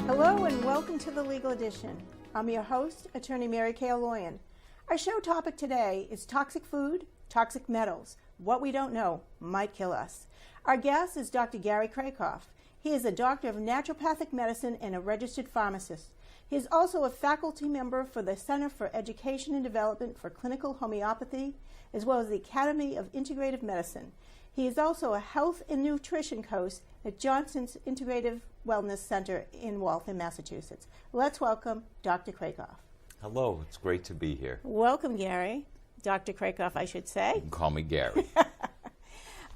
Hello and welcome to the Legal Edition. I'm your host, Attorney Mary Kay Elloian. Our show topic today is toxic food, toxic metals. What we don't know might kill us. Our guest is Dr. Gary Kracoff. He is a doctor of naturopathic medicine and a registered pharmacist. He is also a faculty member for the Center for Education and Development for Clinical Homeopathy, as well as the Academy of Integrative Medicine. He is also a health and nutrition coach at Johnson's Integrative Wellness Center in Waltham, Massachusetts. Let's welcome Dr. Kracoff. Hello, it's great to be here. Welcome, Gary. Dr. Kracoff, I should say. You can call me Gary.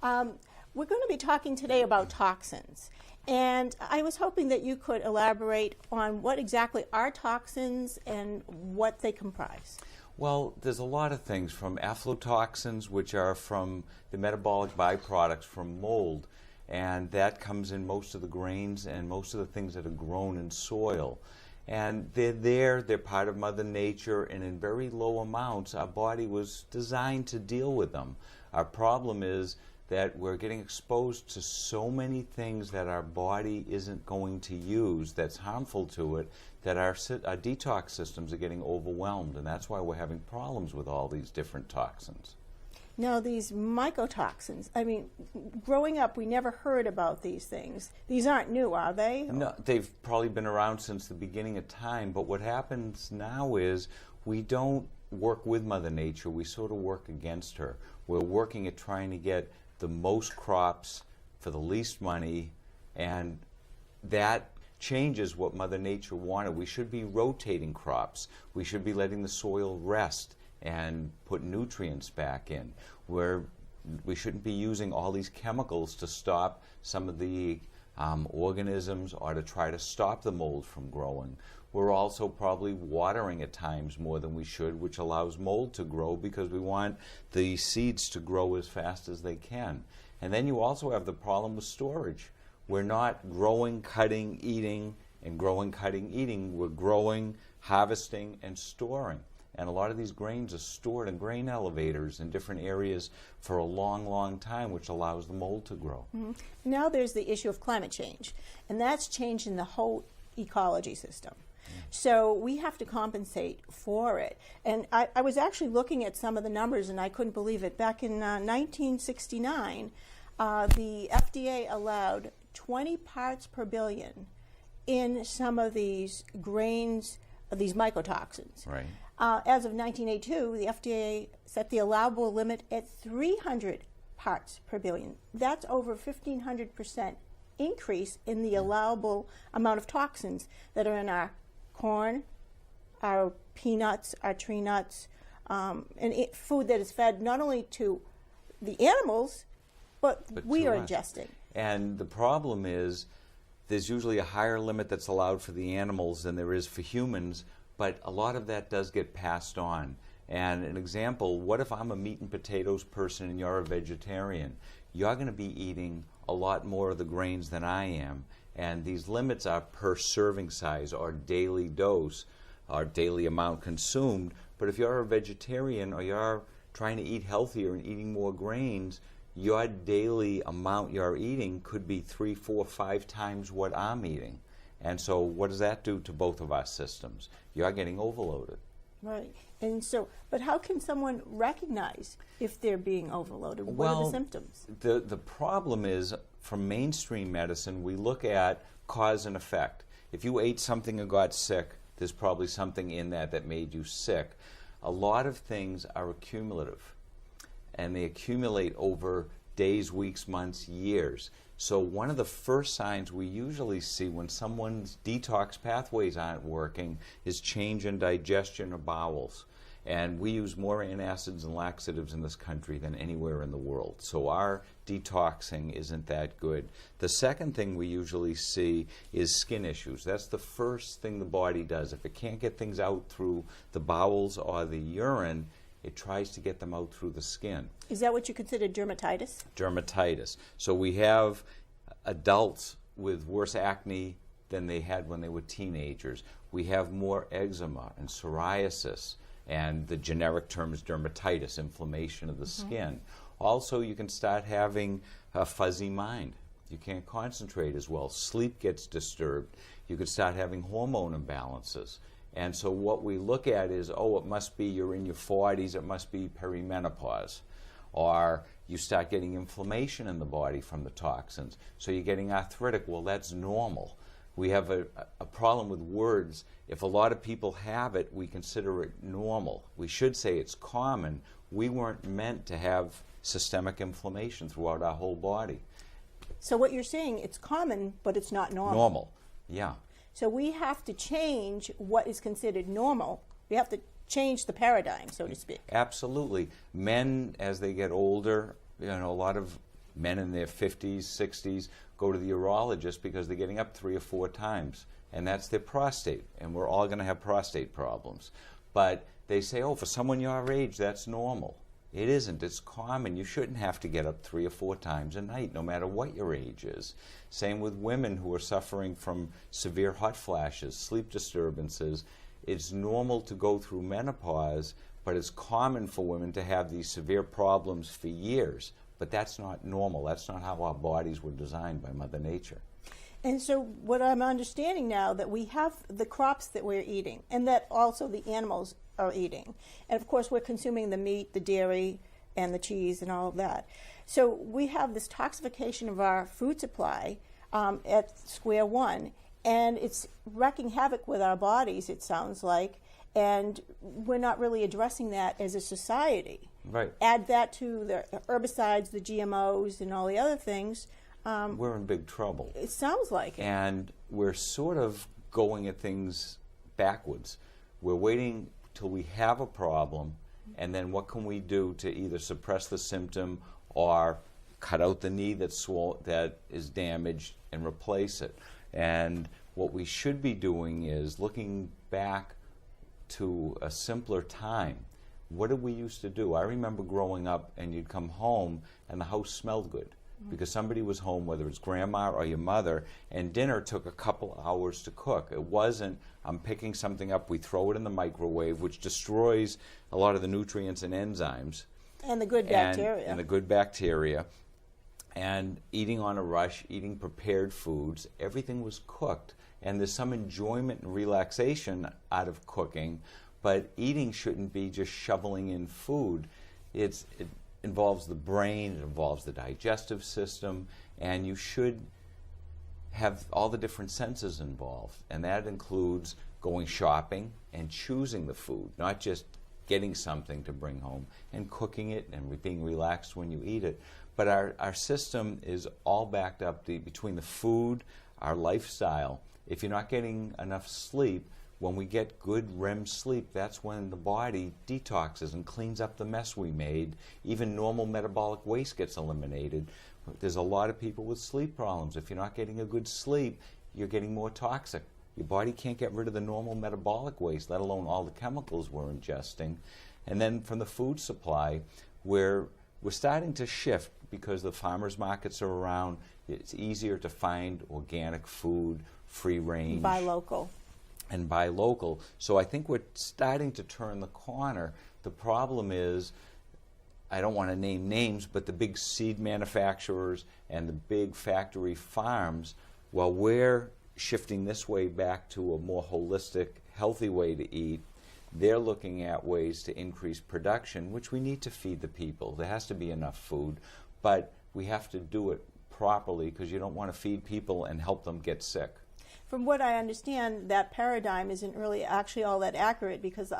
We're going to be talking today about toxins. And I was hoping that you could elaborate on what exactly are toxins and what they comprise. Well, there's a lot of things, from aflatoxins, which are from the metabolic byproducts from mold, and that comes in most of the grains and most of the things that are grown in soil. And they're part of Mother Nature, and in very low amounts, our body was designed to deal with them. Our problem is that we're getting exposed to so many things that our body isn't going to use that's harmful to it, that our detox systems are getting overwhelmed, and that's why we're having problems with all these different toxins. Now, these mycotoxins, I mean, growing up, we never heard about these things. These aren't new, are they? No, they've probably been around since the beginning of time, but what happens now is we don't work with Mother Nature, we sort of work against her. We're working at trying to get the most crops for the least money, and that changes what Mother Nature wanted. We should be rotating crops. We should be letting the soil rest and put nutrients back in. We shouldn't be using all these chemicals to stop some of the organisms or to try to stop the mold from growing. We're also probably watering at times more than we should, which allows mold to grow because we want the seeds to grow as fast as they can. And then you also have the problem with storage. We're not growing, cutting, eating, and growing, cutting, eating. We're growing, harvesting, and storing. And a lot of these grains are stored in grain elevators in different areas for a long, long time, which allows the mold to grow. Mm-hmm. Now there's the issue of climate change, and that's changing the whole ecology system. So we have to compensate for it. And I was actually looking at some of the numbers, and I couldn't believe it. Back in 1969, the FDA allowed 20 parts per billion in some of these grains, these mycotoxins. Right. As of 1982, the FDA set the allowable limit at 300 parts per billion. That's over 1,500% increase in the allowable amount of toxins that are in our corn, our peanuts, our tree nuts, and food that is fed not only to the animals, but we are ingesting. And the problem is there's usually a higher limit that's allowed for the animals than there is for humans, but a lot of that does get passed on. And an example, what if I'm a meat and potatoes person and you're a vegetarian? You're going to be eating a lot more of the grains than I am. And these limits are per serving size or daily dose or daily amount consumed. But if you're a vegetarian or you're trying to eat healthier and eating more grains, your daily amount you're eating could be 3, 4, 5 times what I'm eating. And so what does that do to both of our systems? You're getting overloaded. Right. And so, but how can someone recognize if they're being overloaded? What are the symptoms? The problem is, from mainstream medicine, we look at cause and effect. If you ate something and got sick, there's probably something in that made you sick. A lot of things are accumulative, and they accumulate over days, weeks, months, years. So one of the first signs we usually see when someone's detox pathways aren't working is change in digestion or bowels. And we use more antacids and laxatives in this country than anywhere in the world. So our detoxing isn't that good. The second thing we usually see is skin issues. That's the first thing the body does. If it can't get things out through the bowels or the urine, it tries to get them out through the skin. Is that what you consider dermatitis? Dermatitis. So we have adults with worse acne than they had when they were teenagers. We have more eczema and psoriasis, and the generic term is dermatitis, inflammation of the skin. Also, you can start having a fuzzy mind. You can't concentrate as well. Sleep gets disturbed. You could start having hormone imbalances. And so what we look at is, oh, it must be you're in your 40s, it must be perimenopause. Or you start getting inflammation in the body from the toxins. So you're getting arthritic. Well, that's normal. We have a problem with words. If a lot of people have it, we consider it normal. We should say it's common. We weren't meant to have systemic inflammation throughout our whole body. So what you're saying, it's common, but it's not normal. Normal, yeah. So we have to change what is considered normal. We have to change the paradigm, so to speak. Absolutely. Men, as they get older, a lot of men in their 50s, 60s go to the urologist because they're getting up 3 or 4 times, and that's their prostate, and we're all going to have prostate problems. But they say, oh, for someone your age, that's normal. It isn't. It's common. You shouldn't have to get up 3 or 4 times a night, no matter what your age is. Same with women who are suffering from severe hot flashes, sleep disturbances. It's normal to go through menopause, but it's common for women to have these severe problems for years. But that's not normal. That's not how our bodies were designed by Mother Nature. And so what I'm understanding now, that we have the crops that we're eating, and that also the animals are eating. And of course we're consuming the meat, the dairy, and the cheese, and all of that. So we have this toxification of our food supply at square one, and it's wreaking havoc with our bodies, it sounds like, and we're not really addressing that as a society. Right. Add that to the herbicides, the GMOs, and all the other things. We're in big trouble. It sounds like it. And we're sort of going at things backwards. We're waiting till we have a problem, and then what can we do to either suppress the symptom or cut out the knee that is damaged and replace it. And what we should be doing is looking back to a simpler time. What did we used to do? I remember growing up, and you'd come home and the house smelled good because somebody was home, whether it's grandma or your mother, and dinner took a couple hours to cook. It wasn't, I'm picking something up, we throw it in the microwave, which destroys a lot of the nutrients and enzymes. And the good bacteria. And the good bacteria. And eating on a rush, eating prepared foods, everything was cooked. And there's some enjoyment and relaxation out of cooking, but eating shouldn't be just shoveling in food. It involves the brain, it involves the digestive system, and you should have all the different senses involved. And that includes going shopping and choosing the food, not just getting something to bring home and cooking it and being relaxed when you eat it. But our system is all backed up between the food, our lifestyle. If you're not getting enough sleep, when we get good REM sleep, that's when the body detoxes and cleans up the mess we made. Even normal metabolic waste gets eliminated. There's a lot of people with sleep problems. If you're not getting a good sleep, you're getting more toxic. Your body can't get rid of the normal metabolic waste, let alone all the chemicals we're ingesting. And then from the food supply, we're starting to shift because the farmers markets are around. It's easier to find organic food, free range. Buy local. And buy local. So I think we're starting to turn the corner. The problem is, I don't want to name names, but the big seed manufacturers and the big factory farms, while we're shifting this way back to a more holistic, healthy way to eat, they're looking at ways to increase production, which we need to feed the people. There has to be enough food, but we have to do it properly because you don't want to feed people and help them get sick. From what I understand, that paradigm isn't really actually all that accurate because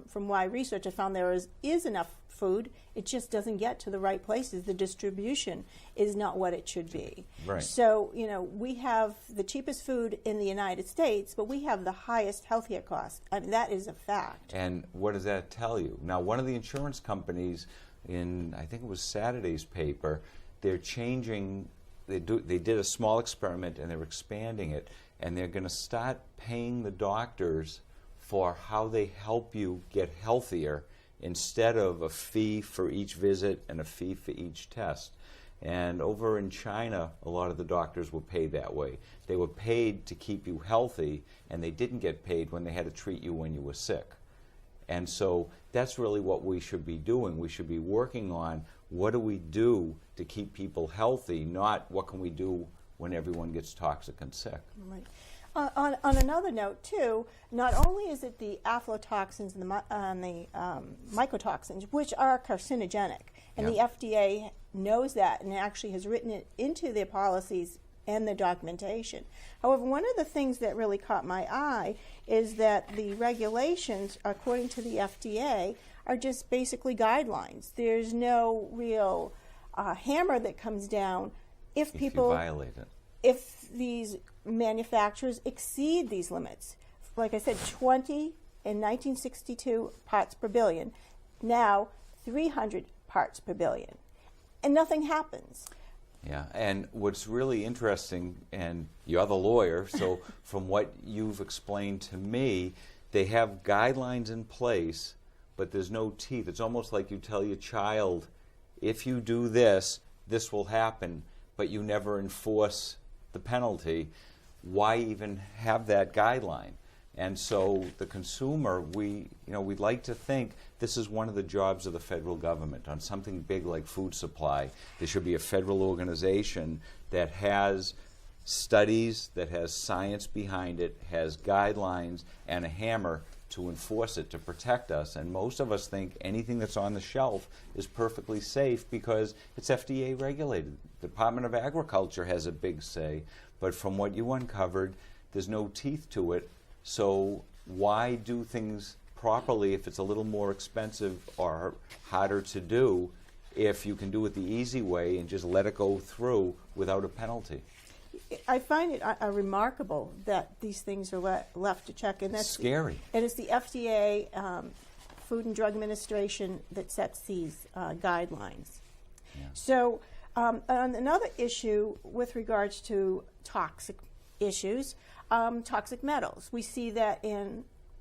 from my research I found there is enough food. It just doesn't get to the right places. The distribution is not what it should be. Right. So, we have the cheapest food in the United States, but we have the highest healthcare cost. I mean, that is a fact. And what does that tell you? Now, one of the insurance companies in, I think it was Saturday's paper, they're changing, they did a small experiment and they're expanding it. And they're going to start paying the doctors for how they help you get healthier instead of a fee for each visit and a fee for each test. And over in China, a lot of the doctors were paid that way. They were paid to keep you healthy, and they didn't get paid when they had to treat you when you were sick. And so that's really what we should be doing. We should be working on what do we do to keep people healthy, not what can we do when everyone gets toxic and sick. Right. On another note, too, not only is it the aflatoxins and the mycotoxins, which are carcinogenic, and the FDA knows that and actually has written it into their policies and the documentation. However, one of the things that really caught my eye is that the regulations, according to the FDA, are just basically guidelines. There's no real hammer that comes down if people violate it. If these manufacturers exceed these limits. Like I said, 20 in 1962 parts per billion, now 300 parts per billion, and nothing happens. Yeah, and what's really interesting, and you're the lawyer, so from what you've explained to me, they have guidelines in place, but there's no teeth. It's almost like you tell your child, if you do this, this will happen, but you never enforce the penalty. Why even have that guideline? And so the consumer, we'd like to think this is one of the jobs of the federal government. On something big like food supply, there should be a federal organization that has studies, that has science behind it, has guidelines, and a hammer to enforce it, to protect us. And most of us think anything that's on the shelf is perfectly safe because it's FDA regulated. The Department of Agriculture has a big say, but from what you uncovered, there's no teeth to it. So why do things properly if it's a little more expensive or harder to do, if you can do it the easy way and just let it go through without a penalty? I find it remarkable that these things are left to check, and that's scary. And it's the FDA, Food and Drug Administration, that sets these guidelines. Yeah. So, on another issue with regards to toxic issues, toxic metals. We see that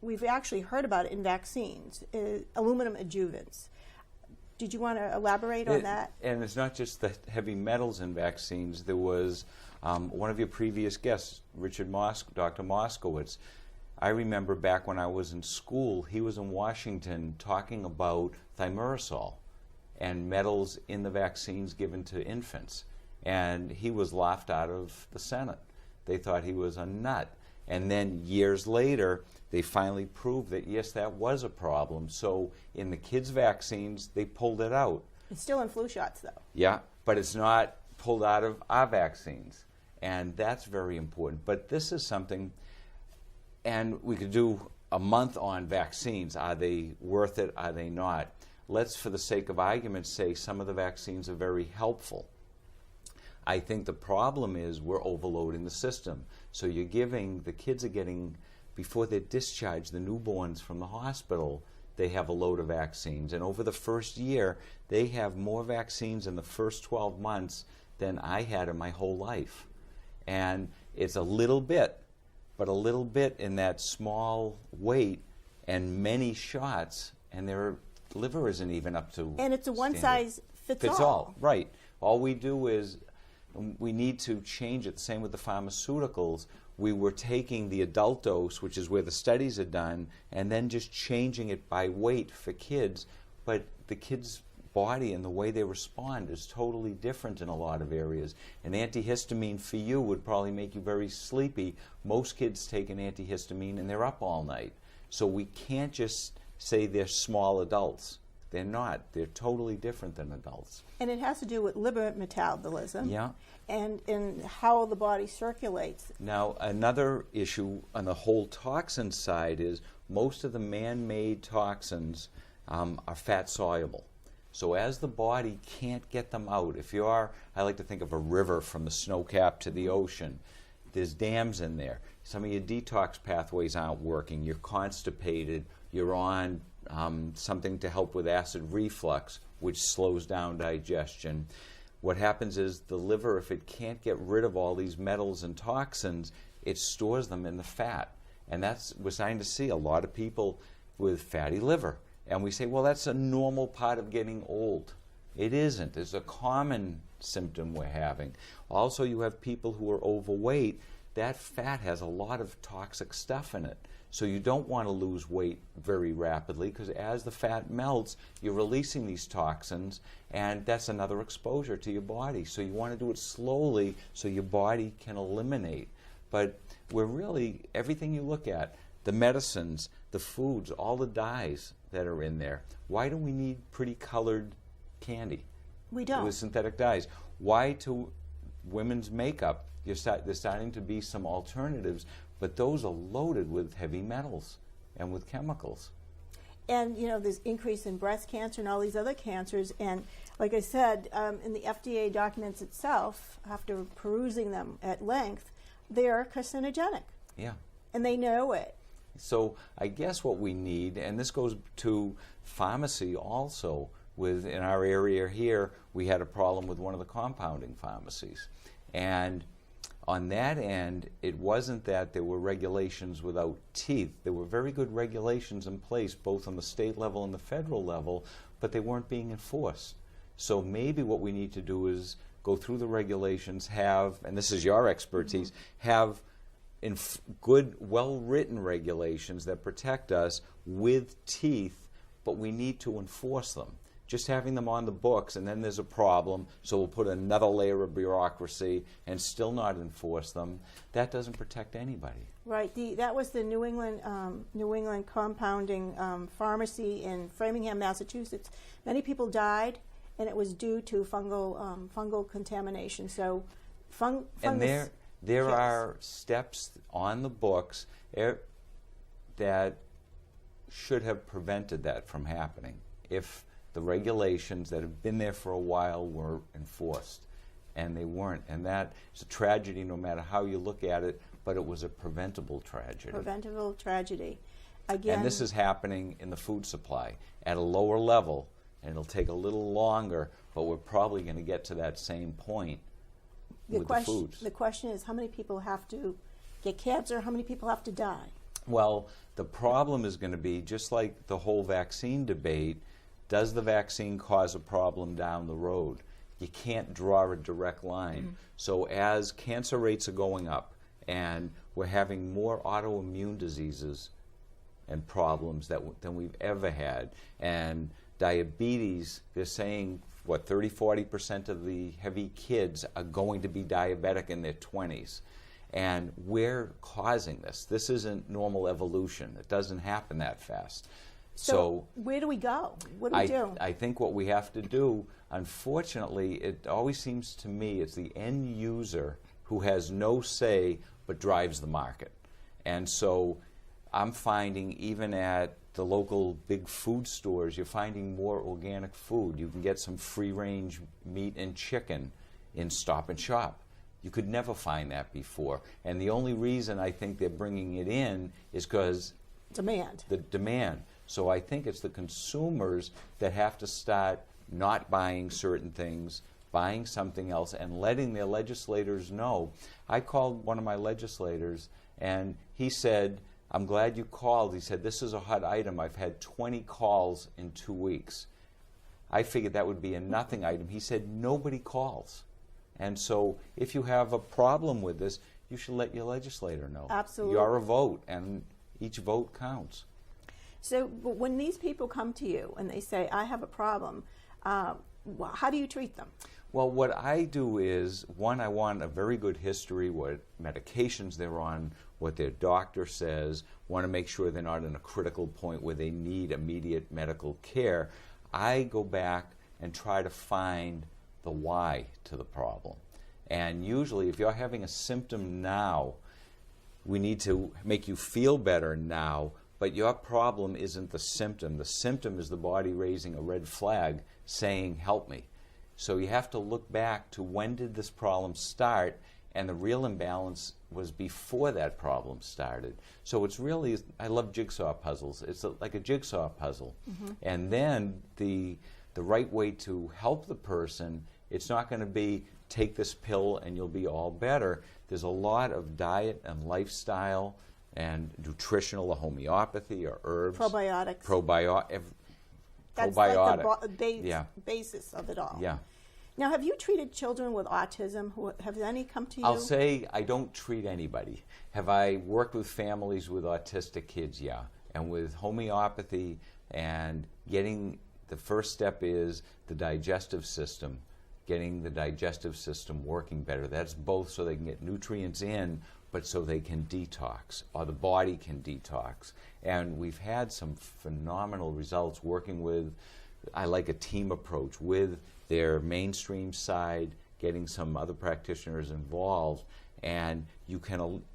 we've actually heard about it in vaccines, aluminum adjuvants. Did you want to elaborate on that? And it's not just the heavy metals in vaccines. There was one of your previous guests, Dr. Moskowitz. I remember back when I was in school, he was in Washington talking about thimerosal and metals in the vaccines given to infants. And he was laughed out of the Senate. They thought he was a nut. And then years later, they finally proved that, yes, that was a problem. So in the kids' vaccines, they pulled it out. It's still in flu shots, though. Yeah, but it's not pulled out of our vaccines. And that's very important. But this is something, and we could do a month on vaccines. Are they worth it? Are they not? Let's, for the sake of argument, say some of the vaccines are very helpful. I think the problem is we're overloading the system. So the kids are getting, before they're discharged, the newborns from the hospital, they have a load of vaccines. And over the first year, they have more vaccines in the first 12 months than I had in my whole life. And it's a little bit, but a little bit in that small weight and many shots, and their liver isn't even up to And it's a one-size-fits-all. Fits all, right. All we do is we need to change it. Same with the pharmaceuticals. We were taking the adult dose, which is where the studies are done, and then just changing it by weight for kids. But the kids' body and the way they respond is totally different in a lot of areas. An antihistamine for you would probably make you very sleepy. Most kids take an antihistamine and they're up all night. So we can't just say they're small adults. They're not. They're totally different than adults. And it has to do with liver metabolism. Yeah. And in how the body circulates. Now, another issue on the whole toxin side is most of the man-made toxins are fat-soluble. So as the body can't get them out, I like to think of a river from the snow cap to the ocean. There's dams in there. Some of your detox pathways aren't working. You're constipated. You're on something to help with acid reflux, which slows down digestion. What happens is the liver, if it can't get rid of all these metals and toxins, it stores them in the fat. And we're starting to see a lot of people with fatty liver. And we say, well, that's a normal part of getting old. It isn't. It's a common symptom we're having. Also, you have people who are overweight. That fat has a lot of toxic stuff in it. So you don't want to lose weight very rapidly, because as the fat melts, you're releasing these toxins, and that's another exposure to your body. So you want to do it slowly so your body can eliminate. But we're really, everything you look at, the medicines, the foods, all the dyes that are in there, why do we need pretty colored candy? We don't. With synthetic dyes. Why to women's makeup? There's starting to be some alternatives, but those are loaded with heavy metals and with chemicals. And, you know, there's increase in breast cancer and all these other cancers. And like I said, in the FDA documents itself, after perusing them at length, they are carcinogenic. Yeah. And they know it. So I guess what we need, and this goes to pharmacy also, in our area here, we had a problem with one of the compounding pharmacies. And on that end, it wasn't that there were regulations without teeth. There were very good regulations in place, both on the state level and the federal level, but they weren't being enforced. So maybe what we need to do is go through the regulations, and this is your expertise, have good, well-written regulations that protect us with teeth, but we need to enforce them. Just having them on the books, and then there's a problem, so we'll put another layer of bureaucracy and still not enforce them. That doesn't protect anybody. Right. That was the New England compounding pharmacy in Framingham, Massachusetts. Many people died, and it was due to fungal contamination. So, fungus. And there are steps on the books that should have prevented that from happening if the regulations that have been there for a while were enforced, and they weren't. And that is a tragedy no matter how you look at it, but it was a preventable tragedy. Preventable tragedy. Again, and this is happening in the food supply at a lower level, and it'll take a little longer, but we're probably going to get to that same point with the foods. The question is, how many people have to get cancer? How many people have to die? Well, the problem is going to be, just like the whole vaccine debate, does the vaccine cause a problem down the road? You can't draw a direct line. So as cancer rates are going up and we're having more autoimmune diseases and problems than we've ever had, and diabetes, they're saying, 30-40% of the heavy kids are going to be diabetic in their 20s. And we're causing this. This isn't normal evolution. It doesn't happen that fast. So where do we go? What do we do? I think what we have to do, unfortunately, it always seems to me it's the end user who has no say but drives the market. And so I'm finding even at the local big food stores, you're finding more organic food. You can get some free-range meat and chicken in Stop and Shop. You could never find that before. And the only reason I think they're bringing it in is because the demand. So I think it's the consumers that have to start not buying certain things, buying something else, and letting their legislators know. I called one of my legislators, and he said, I'm glad you called. He said, this is a hot item. I've had 20 calls in 2 weeks. I figured that would be a nothing item. He said, nobody calls. And so if you have a problem with this, you should let your legislator know. Absolutely. You're a vote, and each vote counts. So when these people come to you and they say, I have a problem, how do you treat them? Well, what I do is, one, I want a very good history, what medications they're on, what their doctor says, want to make sure they're not in a critical point where they need immediate medical care. I go back and try to find the why to the problem. And usually, if you're having a symptom now, we need to make you feel better now, but your problem isn't the symptom. The symptom is the body raising a red flag saying, help me. So you have to look back to when did this problem start, and the real imbalance was before that problem started. So it's really, I love jigsaw puzzles. It's like a jigsaw puzzle. And then the right way to help the person, it's not going to be take this pill and you'll be all better. There's a lot of diet and lifestyle and nutritional, or homeopathy, or herbs. Probiotics. Probiotic. That's like the basis of it all. Yeah. Now, have you treated children with autism? Have any come to you? I'll say I don't treat anybody. Have I worked with families with autistic kids? Yeah. And with homeopathy and getting, the first step is the digestive system, getting the digestive system working better. That's both so they can get nutrients in, but so they can detox, or the body can detox. And we've had some phenomenal results working with, I like a team approach, with their mainstream side, getting some other practitioners involved, and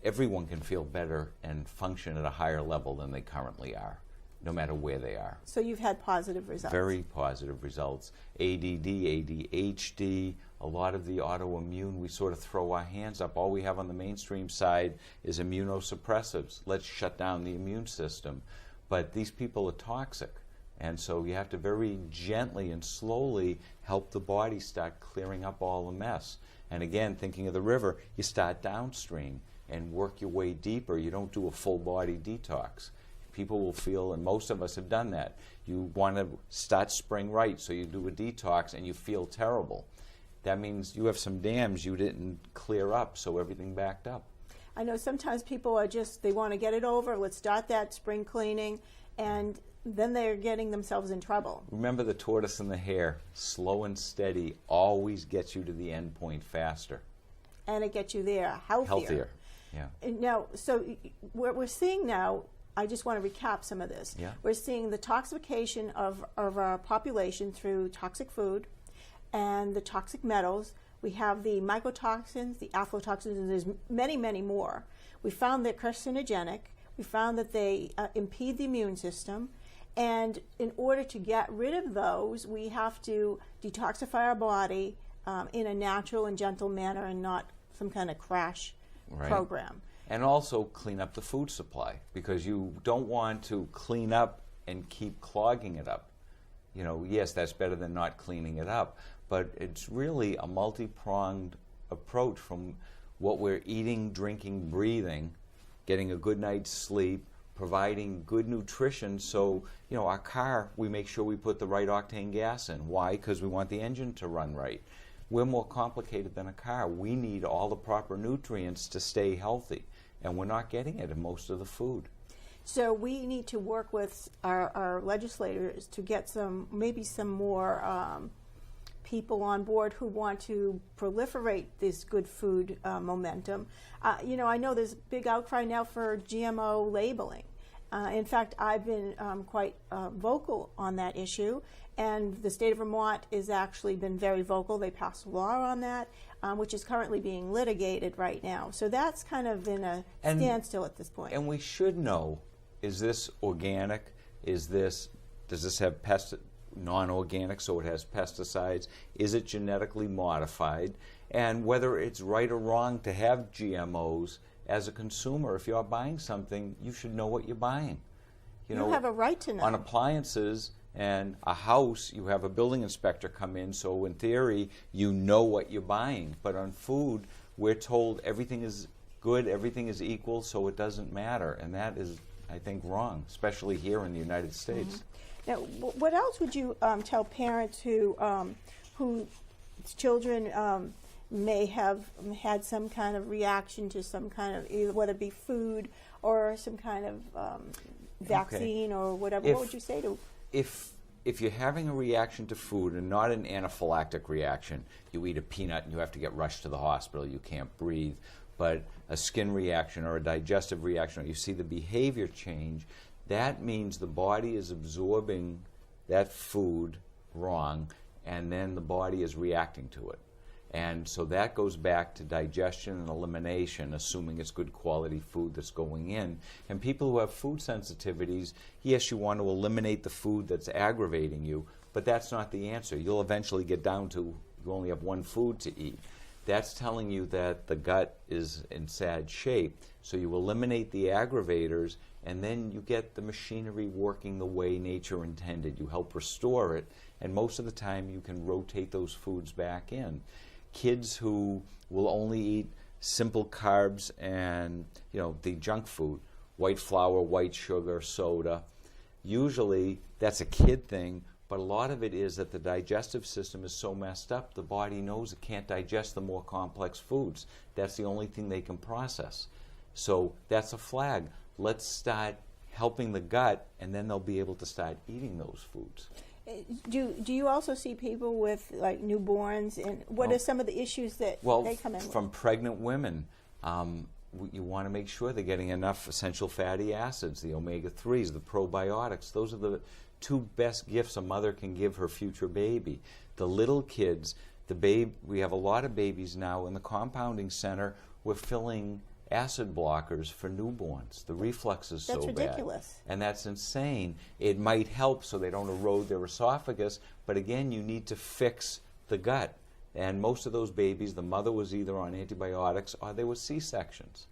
everyone can feel better and function at a higher level than they currently are, no matter where they are. So you've had positive results? Very positive results. ADD, ADHD, a lot of the autoimmune, we sort of throw our hands up. All we have on the mainstream side is immunosuppressives. Let's shut down the immune system. But these people are toxic. And so you have to very gently and slowly help the body start clearing up all the mess. And again, thinking of the river, you start downstream and work your way deeper. You don't do a full body detox. People will feel, and most of us have done that, you want to start spring right, so you do a detox and you feel terrible. That means you have some dams you didn't clear up, so everything backed up. I know sometimes people are just, they want to get it over, let's start that spring cleaning, and then they're getting themselves in trouble. Remember the tortoise and the hare, slow and steady always gets you to the end point faster. And it gets you there healthier. Yeah. And now, so what we're seeing now, I just want to recap some of this. Yeah. We're seeing the toxification of our population through toxic food and the toxic metals. We have the mycotoxins, the aflatoxins, and there's many, many more. We found they're carcinogenic. We found that they impede the immune system. And in order to get rid of those, we have to detoxify our body in a natural and gentle manner and not some kind of crash program. And also clean up the food supply, because you don't want to clean up and keep clogging it up. You know, yes, that's better than not cleaning it up, but it's really a multi-pronged approach from what we're eating, drinking, breathing, getting a good night's sleep, providing good nutrition. So, you know, our car, we make sure we put the right octane gas in. Why? Because we want the engine to run right. We're more complicated than a car. We need all the proper nutrients to stay healthy, and we're not getting it in most of the food. So we need to work with our legislators to get maybe some more people on board who want to proliferate this good food momentum. You know, I know there's a big outcry now for GMO labeling. In fact, I've been quite vocal on that issue, and the state of Vermont has actually been very vocal. They passed a law on that, which is currently being litigated right now. So that's kind of in a standstill at this point. And we should know, is this organic? Does this have non-organic, so it has pesticides? Is it genetically modified? And whether it's right or wrong to have GMOs, as a consumer, if you're buying something, you should know what you're buying. You have a right to know. On appliances and a house, you have a building inspector come in, so in theory, you know what you're buying. But on food, we're told everything is good, everything is equal, so it doesn't matter. And that is, I think, wrong, especially here in the United States. Mm-hmm. Now, what else would you tell parents whose children may have had some kind of reaction to some kind of, either whether it be food or some kind of vaccine or whatever? What would you say to? If you're having a reaction to food and not an anaphylactic reaction, you eat a peanut and you have to get rushed to the hospital, you can't breathe, but a skin reaction or a digestive reaction, or you see the behavior change, that means the body is absorbing that food wrong, and then the body is reacting to it. And so that goes back to digestion and elimination, assuming it's good quality food that's going in. And people who have food sensitivities, yes, you want to eliminate the food that's aggravating you, but that's not the answer. You'll eventually get down to you only have one food to eat. That's telling you that the gut is in sad shape. So you eliminate the aggravators, and then you get the machinery working the way nature intended. You help restore it, and most of the time you can rotate those foods back in. Kids who will only eat simple carbs and, the junk food, white flour, white sugar, soda, usually that's a kid thing, but a lot of it is that the digestive system is so messed up, the body knows it can't digest the more complex foods. That's the only thing they can process. So that's a flag. Let's start helping the gut, and then they'll be able to start eating those foods. Do you also see people with like newborns, and what are some of the issues that they come in with? From pregnant women, you want to make sure they're getting enough essential fatty acids, the omega-3s, the probiotics. Those are the two best gifts a mother can give her future baby. The little kids, we have a lot of babies now in the compounding center. We're filling acid blockers for newborns. The reflux is so bad. That's ridiculous. And that's insane. It might help so they don't erode their esophagus, but again, you need to fix the gut. And most of those babies, the mother was either on antibiotics or they were C-sections.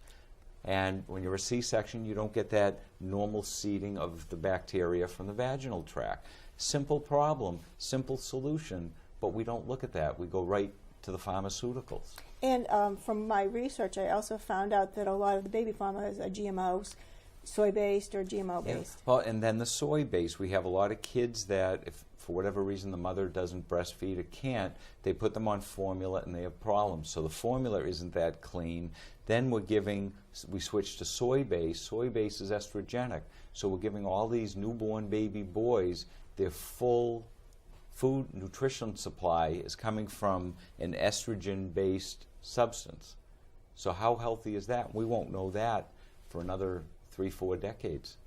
And when you're a C-section, you don't get that normal seeding of the bacteria from the vaginal tract. Simple problem, simple solution, but we don't look at that. We go right to the pharmaceuticals. And from my research, I also found out that a lot of the baby formulas are GMOs, soy-based or GMO-based. Yeah. Well, and then the soy-based. We have a lot of kids that, if for whatever reason the mother doesn't breastfeed or can't, they put them on formula and they have problems. So the formula isn't that clean. Then we switch to soy-based. Soy-based is estrogenic. So we're giving all these newborn baby boys their full food nutrition supply is coming from an estrogen-based substance. So how healthy is that? We won't know that for another 3-4 decades.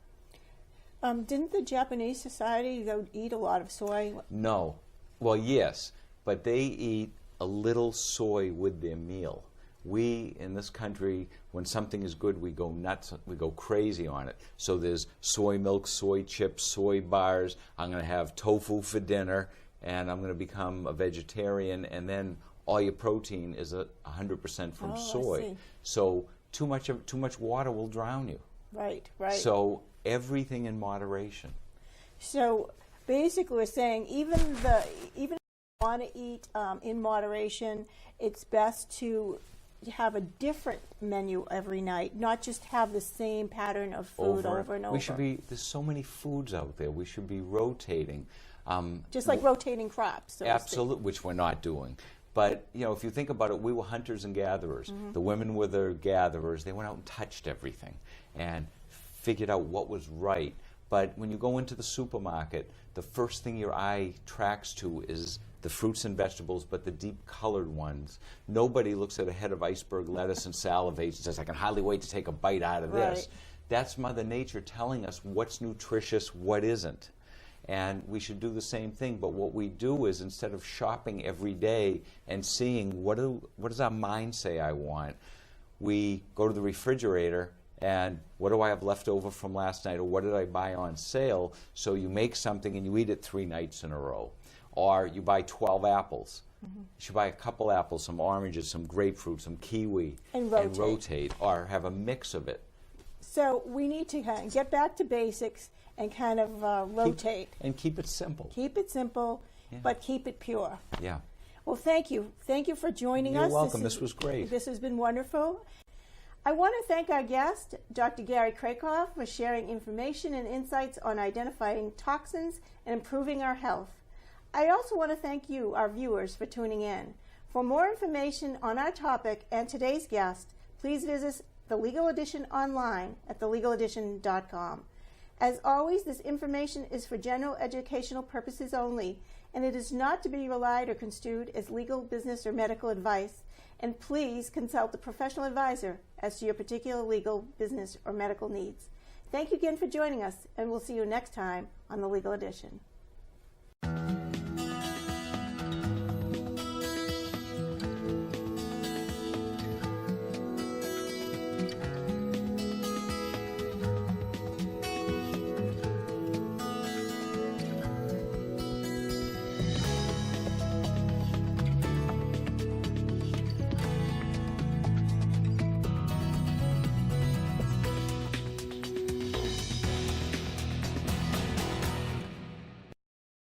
Didn't the Japanese society eat a lot of soy? No. Well, yes, but they eat a little soy with their meal. We, in this country, when something is good, we go nuts, we go crazy on it. So there's soy milk, soy chips, soy bars. I'm going to have tofu for dinner, and I'm going to become a vegetarian, and then all your protein is 100% from soy. I see. So too much water will drown you. Right, right. So everything in moderation. So basically, we're saying even if you want to eat in moderation, it's best to have a different menu every night, not just have the same pattern of food over and over. There's so many foods out there. We should be rotating. Just like rotating crops. So absolutely, which we're not doing. But, you know, if you think about it, we were hunters and gatherers. Mm-hmm. The women were the gatherers. They went out and touched everything and figured out what was right. But when you go into the supermarket, the first thing your eye tracks to is the fruits and vegetables, but the deep-colored ones. Nobody looks at a head of iceberg lettuce and salivates and says, I can hardly wait to take a bite out of this. That's Mother Nature telling us what's nutritious, what isn't. And we should do the same thing, but what we do is instead of shopping every day and seeing what does our mind say I want, we go to the refrigerator and what do I have left over from last night, or what did I buy on sale? So you make something and you eat it 3 nights in a row. Or you buy 12 apples. Mm-hmm. You should buy a couple apples, some oranges, some grapefruit, some kiwi, and rotate, or have a mix of it. So we need to kind of get back to basics and kind of rotate. Keep it simple. Keep it simple, but keep it pure. Yeah. Well, thank you. Thank you for joining us. You're welcome. This was great. This has been wonderful. I want to thank our guest, Dr. Gary Kracoff, for sharing information and insights on identifying toxins and improving our health. I also want to thank you, our viewers, for tuning in. For more information on our topic and today's guest, please visit The Legal Edition online at thelegaledition.com. As always, this information is for general educational purposes only, and it is not to be relied or construed as legal, business, or medical advice. And please consult a professional advisor as to your particular legal, business, or medical needs. Thank you again for joining us, and we'll see you next time on The Legal Edition.